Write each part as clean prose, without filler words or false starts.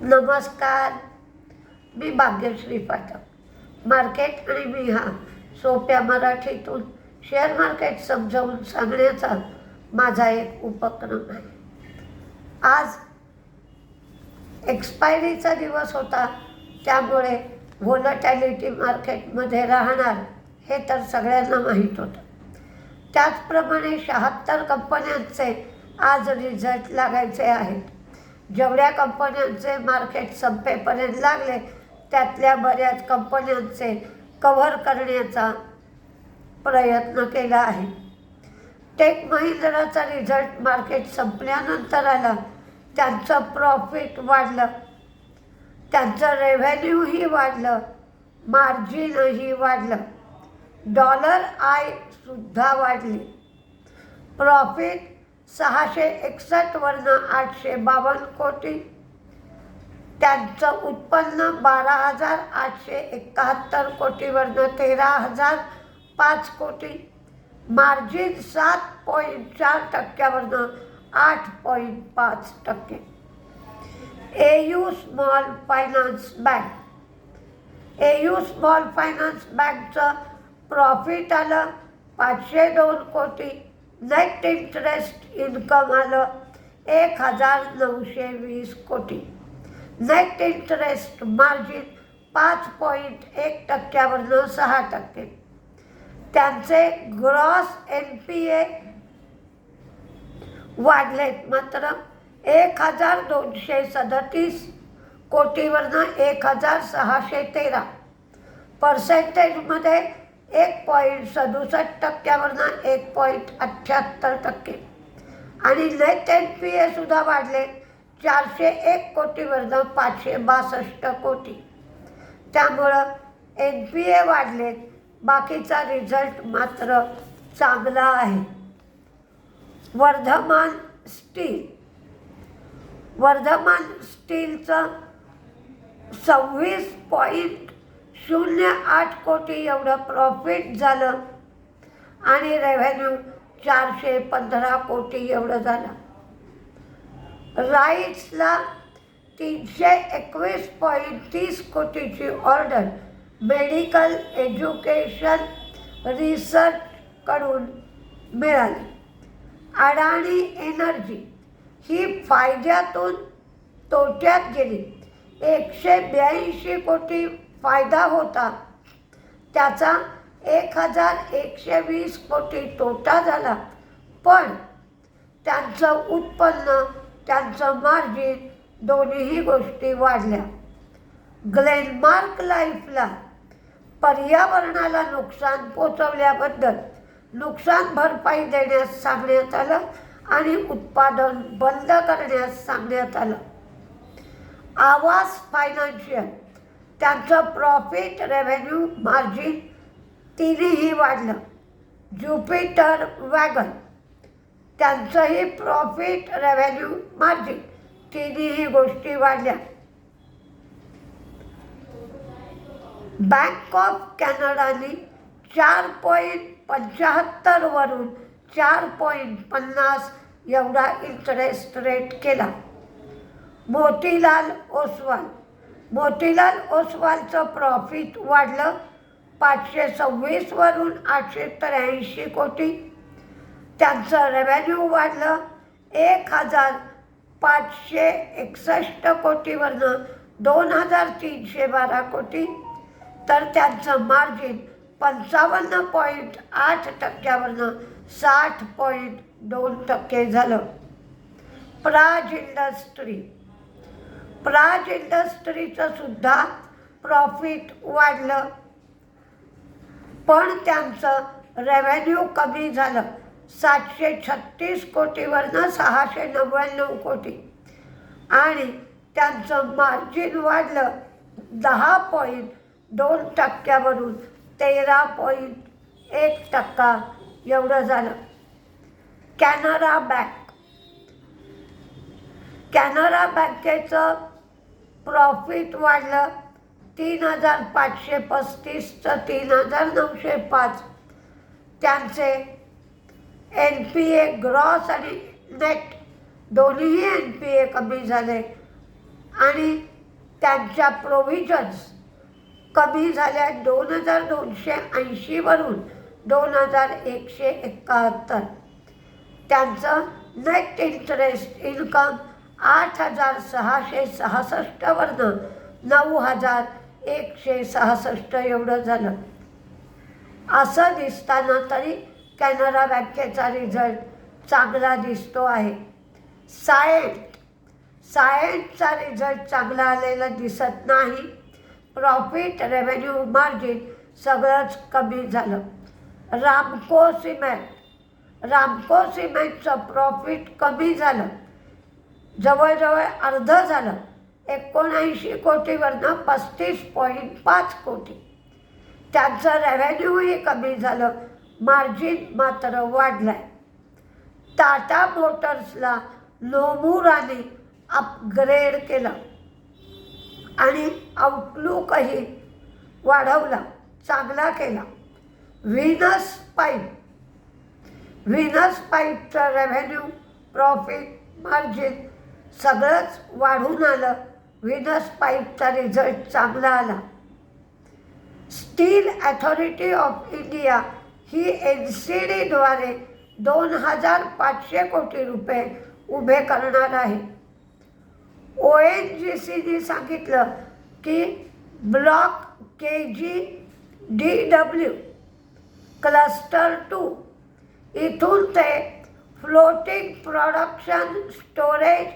नमस्कार, मी भाग्यश्री पाठक. मार्केट आणि मी हा सोप्या मराठीतून शेअर मार्केट समजावून सांगण्याचा माझा एक उपक्रम आहे. आज एक्सपायरीचा दिवस होता, त्यामुळे व्होलॅटिलिटी मार्केटमध्ये राहणार हे तर सगळ्यांना माहीत होतं. त्याचप्रमाणे 76 कंपन्यांचे आज रिझल्ट लागायचे आहेत. जेवढ्या कंपन्यांचे मार्केट संपेपर्यंत लागले त्यातल्या बऱ्याच कंपन्यांचे कव्हर करण्याचा प्रयत्न केला आहे. टेक महिंद्राचा रिझल्ट मार्केट संपल्यानंतर आला. त्यांचं प्रॉफिट वाढलं, त्यांचं रेव्हेन्यूही वाढलं, मार्जिनही वाढलं, डॉलर आय सुद्धा वाढली. प्रॉफिट 661 वरनं 852 कोटी, त्यांचं उत्पन्न 12,871 कोटीवरनं 13,005 कोटी, मार्जिन 7.4% वरनं 8.5%. एयू स्मॉल फायनान्स बँकचं प्रॉफिट आलं 502 कोटी. नेट इंटरेस्ट इन्कम आलं 1,920 कोटी. नेट इंटरेस्ट मार्जिन 5.1% वरनं 6%. त्यांचे ग्रॉस NPA वाढलेत मात्र 1,237 कोटीवरनं 1,613. पर्सेंटेजमध्ये 1.67% वरनं 1.78%. आणि नेट NPA सुद्धा वाढले 401 कोटीवरनं 562 कोटी. त्यामुळं NPA वाढलेत, बाकीचा रिझल्ट मात्र चांगला आहे. वर्धमान स्टीलचं 26.08 कोटी एवढं प्रॉफिट झालं आणि रेव्हेन्यू 415 कोटी एवढं झालं. राईट्सला 321.30 कोटीची ऑर्डर मेडिकल एज्युकेशन रिसर्चकडून मिळाली. अडाणी एनर्जी ही फायद्यातून तोट्यात गेली. 182 कोटी फायदा होता, त्याचा 1,120 कोटी तोटा झाला. पण त्यांचं उत्पन्न, त्यांचं मार्जिन दोन्हीही गोष्टी वाढल्या. ग्लेनमार्क लाईफला पर्यावरणाला नुकसान पोचवल्याबद्दल नुकसान भरपाई देण्यास सांगण्यात आलं आणि उत्पादन बंद करण्यास सांगण्यात आलं. आवास फायनान्शियल त्यांचं प्रॉफिट, रेव्हेन्यू, मार्जिन तिन्हीही वाढलं. ज्युपिटर वॅगन त्यांचंही प्रॉफिट, रेव्हेन्यू, मार्जिन तिन्हीही गोष्टी वाढल्या. बँक ऑफ कॅनडाने 4.75 वरून 4.50 एवढा इंटरेस्ट रेट केला. मोतीलाल ओसवालचं प्रॉफिट वाढलं 526 वरून 883 कोटी. त्यांचं रेव्हेन्यू वाढलं 1,561 कोटीवरनं 2,312 कोटी. तर त्यांचं मार्जिन 55.8% वरनं 60.2% झालं. प्राज इंडस्ट्रीचं सुद्धा प्रॉफिट वाढलं, पण त्यांचं रेव्हेन्यू कमी झालं 736 कोटीवरनं 699 कोटी. आणि त्यांचं मार्जिन वाढलं 10.2% वरून 13.1% एवढं झालं. कॅनरा बँकेचं प्रॉफिट वाढलं 3,535चं 3,905. त्यांचे NPA ग्रॉस आणि नेट दोन्हीही NPA कमी झाले आणि त्यांच्या प्रोव्हिजन्स कमी झाल्या 2280 वरून 2171. त्यांचं नेट इंटरेस्ट इन्कम 8666 वरनं 9166 एवढं झालं. असं दिसताना तरी कॅनरा बँकेचा रिझल्ट चांगला दिसतो आहे. सायंटचा रिझल्ट चांगला आलेला दिसत नाही. प्रॉफिट, रेव्हेन्यू, मार्जिन सगळंच कमी झालं. रामको सिमेंटचं प्रॉफिट कमी झालं, जवळजवळ अर्धं झालं. 79 कोटीवरनं 35.5 कोटी. त्यांचं रेव्हेन्यूही कमी झालं, मार्जिन मात्र वाढलं आहे. टाटा मोटर्सला नोमुराने अपग्रेड केलं आणि आउटलुकही वाढवला, चांगला केला. व्हीनस पाईपचं रेव्हेन्यू, प्रॉफिट, मार्जिन सगळंच वाढून आलं. व्हीनस पाईपचा रिझल्ट चांगला आला. स्टील अथॉरिटी ऑफ इंडिया ही NCDद्वारे 2500 कोटी रुपये उभे करणार आहे. ONGCने सांगितलं की ब्लॉक KGDW क्लस्टर 2 इथून ते floating production storage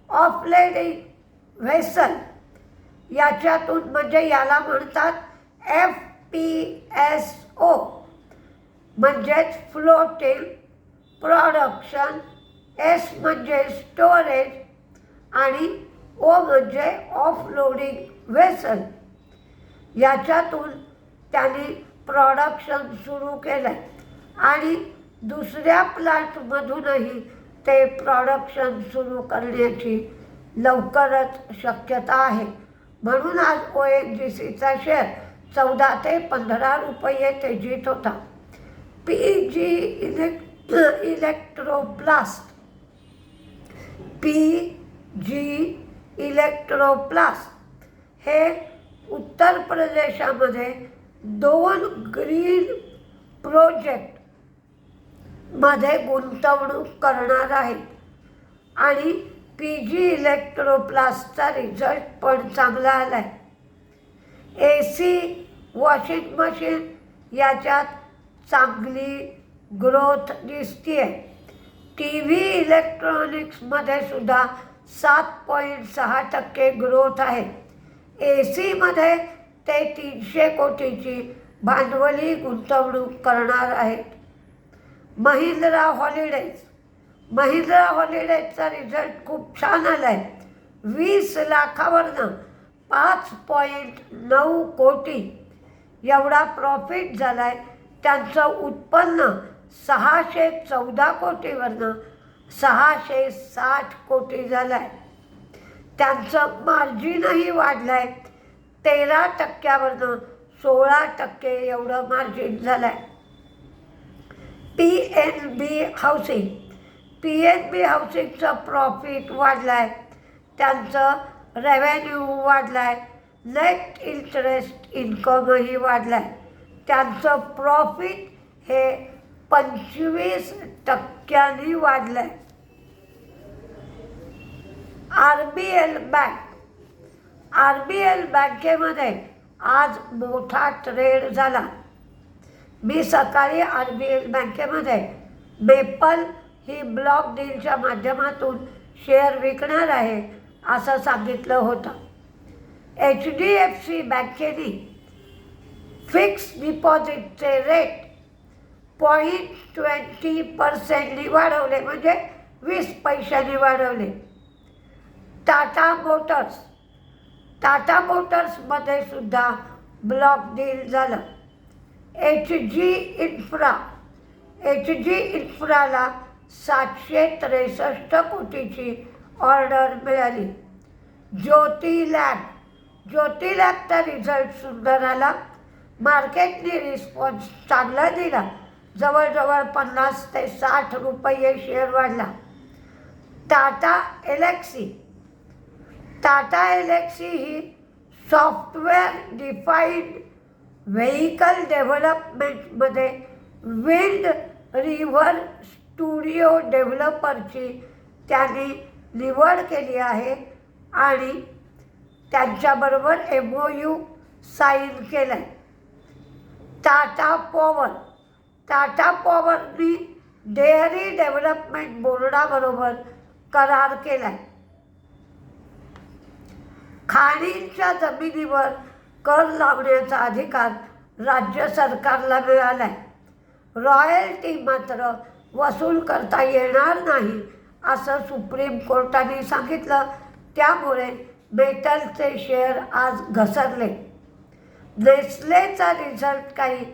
offloading vessel याच्यातून, म्हणजे याला म्हणतात FPSO, म्हणजेच फ्लोटिंग प्रोडक्शन, S म्हणजे स्टोरेज आणि O म्हणजे ऑफलोडिंग व्हेसल, याच्यातून त्यांनी प्रोडक्शन सुरू केलं आहे आणि दुसऱ्या प्लांटमधूनही ते प्रोडक्शन सुरू करण्याची लवकरच शक्यता आहे. म्हणून आज ONGCचा शेअर 14 ते 15 रुपये तेजीत होता. PG इलेक्ट्रोप्लास्ट हे उत्तर प्रदेशामध्ये 2 ग्रीन प्रोजेक्टमध्ये गुंतवणूक करणार आहेत आणि PG इलेक्ट्रोप्लास्टचा रिझल्ट पण चांगला आला आहे. AC, वॉशिंग मशीन याच्यात चांगली ग्रोथ दिसते आहे. TV इलेक्ट्रॉनिक्समध्ये सुद्धा 7.6% ग्रोथ आहे. AC मध्ये ते 300 कोटीची भांडवली गुंतवणूक करणार आहेत. महिंद्रा हॉलिडेजचा रिझल्ट खूप छान आला आहे. 20 लाखावरनं 5.9 कोटी एवढा प्रॉफिट झाला आहे. त्यांचं उत्पन्न 614 कोटीवरनं 660 कोटी झालं आहे. त्यांचं मार्जिनही वाढलं आहे. 13% 16% एवढं मार्जिन झालं आहे. PNB हाऊसिंगचं प्रॉफिट वाढलं आहे. त्यांचं रेव्हेन्यू वाढलं आहे. नेट इंटरेस्ट इन्कमही वाढलं आहे. त्यांचं प्रॉफिट हे 25% वाढलं आहे. RBL बँकेमध्ये आज मोठा ट्रेड झाला. मी सकाळी RBL बँकेमध्ये मेपल ही ब्लॉक डीलच्या माध्यमातून शेअर विकणार आहे असं सांगितलं होतं. HDFC बँकेने फिक्स डिपॉझिटचे रेट 0.20% वाढवले, म्हणजे 20 पैशांनी वाढवले. टाटा मोटर्समध्ये सुद्धा ब्लॉक डील झालं. HG इन्फ्राला 763 कोटीची ऑर्डर मिळाली. ज्योती लॅबचा रिझल्ट सुंदर आला. मार्केटने रिस्पॉन्स चांगला दिला. जवळजवळ 50 ते 60 रुपये शेअर वाढला. टाटा टाटा एलेक्सी ही सॉफ्टवेअर डिफाईन्ड व्हेइकल डेव्हलपमेंटमध्ये विंड रिव्हर स्टुडिओ डेव्हलपरची त्यांनी निवड केली आहे आणि त्यांच्याबरोबर MOU साईन केलं आहे. टाटा पॉवरनी डेअरी डेव्हलपमेंट बोर्डाबरोबर करार केला आहे. खाणींच्या जमिनीवर कर लावण्याचा अधिकार राज्य सरकारला मिळाला आहे. रॉयल्टी मात्र वसूल करता येणार नाही असं सुप्रीम कोर्टाने सांगितलं. त्यामुळे मेटलचे शेअर आज घसरले. नेस्लेचा रिझल्ट काही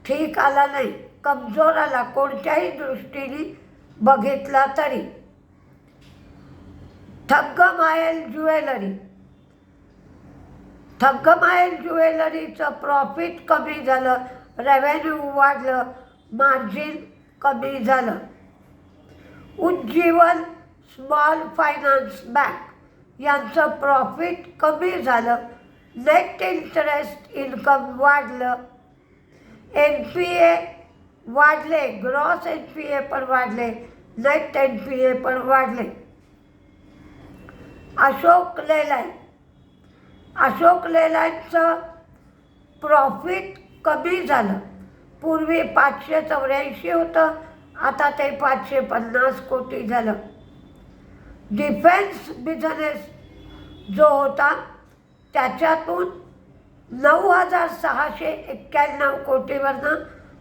ठीक आला नाही, कमजोर आला कोणत्याही दृष्टीने बघितला तरी. ठग्गमायल ज्वेलरीचं प्रॉफिट कमी झालं, रेव्हेन्यू वाढलं, मार्जिन कमी झालं. उज्जीवन स्मॉल फायनान्स बँक यांचं प्रॉफिट कमी झालं, नेट इंटरेस्ट इन्कम वाढलं, NPA वाढले, ग्रॉस NPA पण वाढले, नेट NPA पण वाढले. अशोक लेलँडचं प्रॉफिट कमी झालं. पूर्वी 584 होतं, आता ते 550 कोटी झालं. डिफेन्स बिझनेस जो होता त्याच्यातून 9,691 कोटीवरनं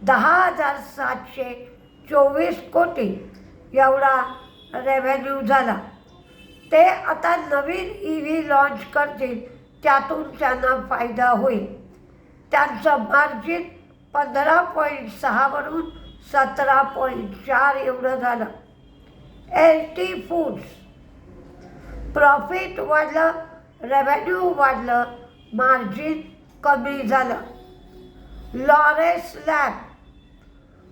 10,724 कोटी एवढा रेव्हेन्यू झाला. ते आता नवीन EV लॉन्च करतील, त्यातून त्यांना फायदा होईल. त्यांचं मार्जिन 15.6 वरून 17.4 एवढं झालं. LT फूड्स प्रॉफिट वाढलं, रेव्हेन्यू वाढलं, मार्जिन कमी झालं.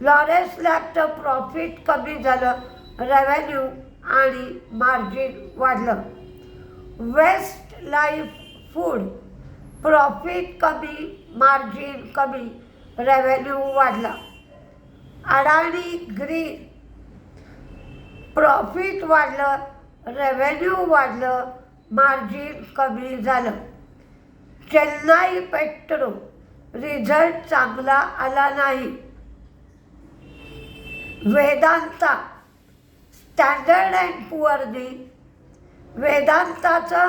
लॉरेस लॅबचं प्रॉफिट कमी झालं, रेव्हेन्यू आणि मार्जिन वाढलं. वेस्ट लाईफ फूड प्रॉफिट कमी, मार्जिन कमी, रेव्हेन्यू वाढला. अडाणी ग्रीन प्रॉफिट वाढलं, रेव्हेन्यू वाढलं, मार्जिन कमी झालं. चेन्नई पेट्रो रिझल्ट चांगला आला नाही. वेदांता स्टँडर्ड अँड पुअरनी वेदांताचं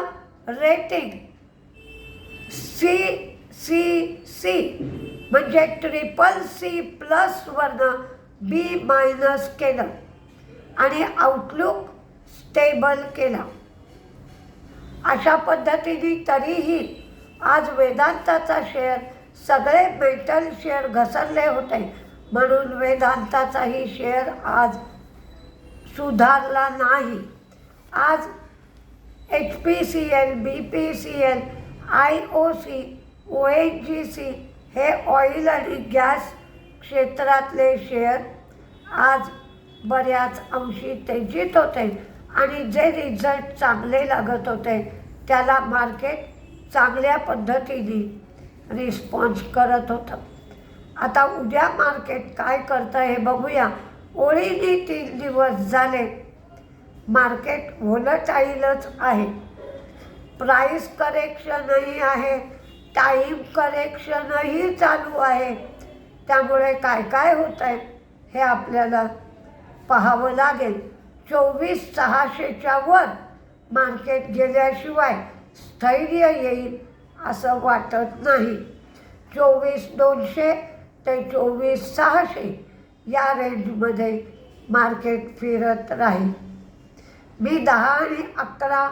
रेटिंग CCC म्हणजे CCC+ वरनं B- केलं आणि आउटलुक स्टेबल केला. अशा पद्धतीने तरीही आज वेदांताचा शेअर, सगळे मेटल शेअर घसरले होते म्हणून वेदांताचाही शेअर आज सुधारला नाही. आज HPCL, BPCL, IOC, ONGC हे ऑइल आणि गॅस क्षेत्रातले शेअर आज बऱ्याच अंशी तेजीत होते आणि जे रिझल्ट चांगले लागत होते त्याला मार्केट चांगल्या पद्धतीने रिस्पॉन्स करत होतं. आता उद्या मार्केट काय करतं हे बघूया. ओळीने 3 दिवस झाले मार्केट व्होलटाईलच आहे. प्राईस करेक्शनही आहे, टाईम करेक्शनही चालू आहे. त्यामुळे काय काय होतं आहे हे आपल्याला पाहावं लागेल. 24,600च्या वर मार्केट गेल्याशिवाय स्थैर्य येईल असं वाटत नाही. 24,200 ते 24,600 या रेंजमध्ये मार्केट फिरत राहील. मी 10 आणि 11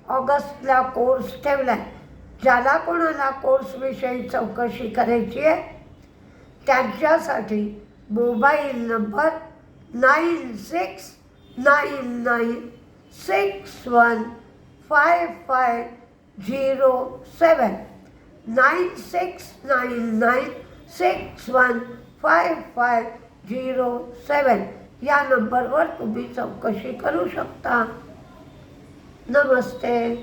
ऑगस्टला कोर्स ठेवला आहे. ज्याला कोणाला कोर्सविषयी चौकशी करायची आहे त्यांच्यासाठी मोबाईल नंबर 9699615507 9699615507 या नंबरवर तुम्ही चौकशी करू शकता. नमस्ते.